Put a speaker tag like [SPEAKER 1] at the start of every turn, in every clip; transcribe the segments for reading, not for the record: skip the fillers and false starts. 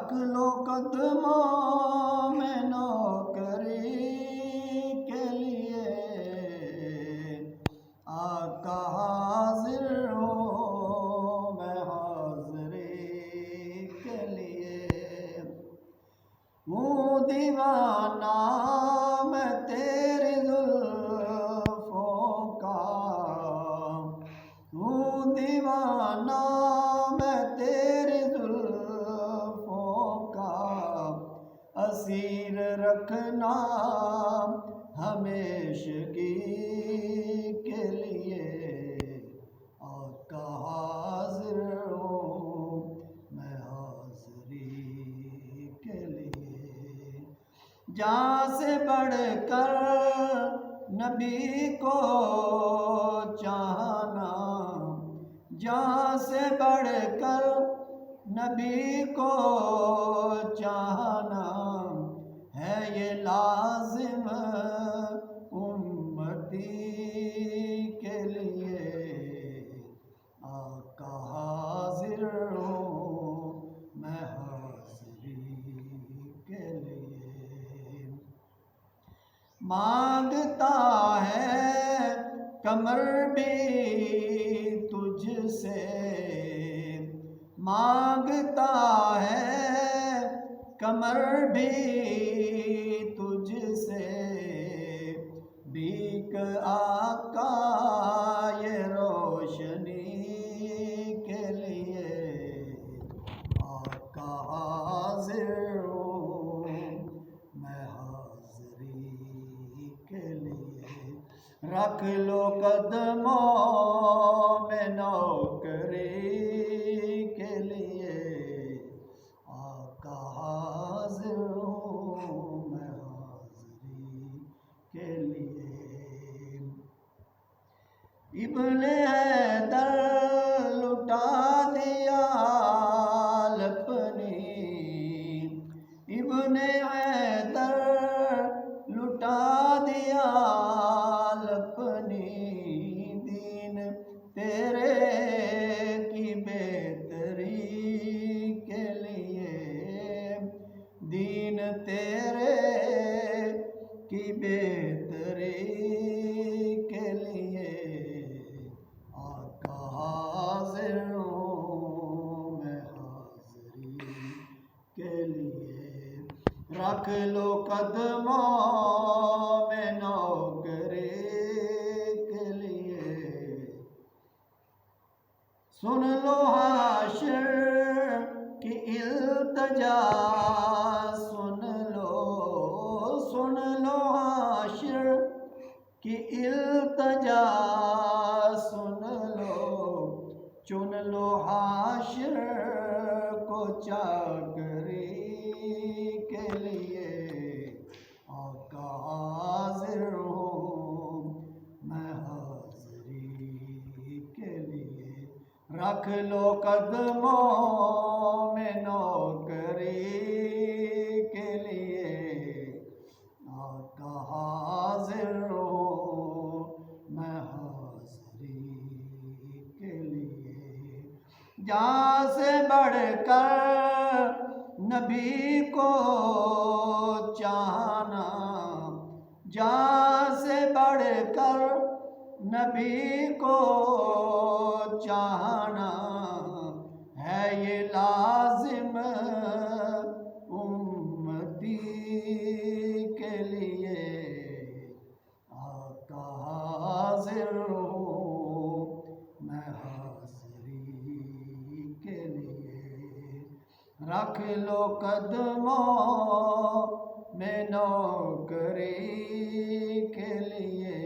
[SPEAKER 1] رکھ لو قدموں میں نوکری کے لیے، آقا حاضر ہو میں حاضری کے لیے، ہوں دیوانہ میں تیری زلفوں کا، ہوں دیوانہ میں تیری زلفوں کا، اسیر رکھنا ہمیشگی کے لیے، آقا حاضر ہوں میں حاضری کے لیے، جان سے بڑھ کر نبی کو چاہنا، جان سے بڑھ کر نبی کو چاہنا، ہے یہ لازم امتی کے لیے، آقا حاضر ہوں میں حاضری کے لیے، مانگتا ہے کمر بھی تجھ سے، مانگتا ہے کمر بھی تجھ سے، بھیک آقا یہ روشنی کے لیے، آقا حاضر ہوں میں حاضری کے لیے، رکھ لو قدموں میں نوکری کے لیے، آقا حاضر ہوں میں حاضری کے لیے، ابن حیدر لٹا دیا اپنی، ابن حیدر لٹا دیا اپنی، دین تیرے کی بہتری کے لیے، دین تیرے کی بہتری کے لیے، آقا حاضر ہوں میں حاضری کے لیے، رکھ لو قدموں میں نوکری کے لیے، سن لو حاشر کی التجا، سن لو حاشر کی التجا، سن لو چن لو حاشر کو چاکری کے لیے، آقا حاضر ہوں میں حاضری کے لیے، رکھ لو قدموں میں نوکری کے لیے، آقا حاضر ہوں میں حاضری کے لیے، جان سے بڑھ کر نبی کو چاہنا، جان سے بڑھ کر نبی کو چاہنا، ہے یہ لازم امتی کے لیے، آقا حاضر ہوں میں حاضری کے لیے، رکھ لو قدموں میں نوکری کے لیے،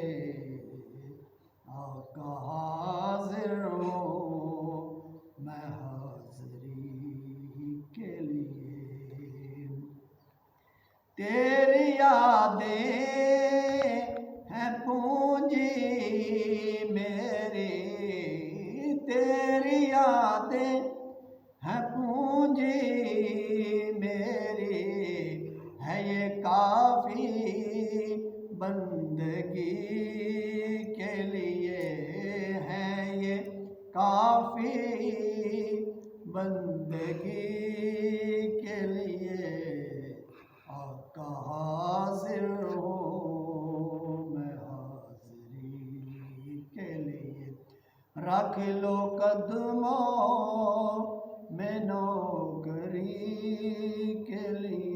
[SPEAKER 1] آقا حاضر ہوں میں حاضری کے لیے، تیری یادیں ہیں پونجی میری، تیری یادیں ہیں پونجی میری، ہے یہ کافی بندگی کے لیے، ہے یہ کافی بندگی کے لیے۔ رکھ لو قدموں میں نوکری کے لیے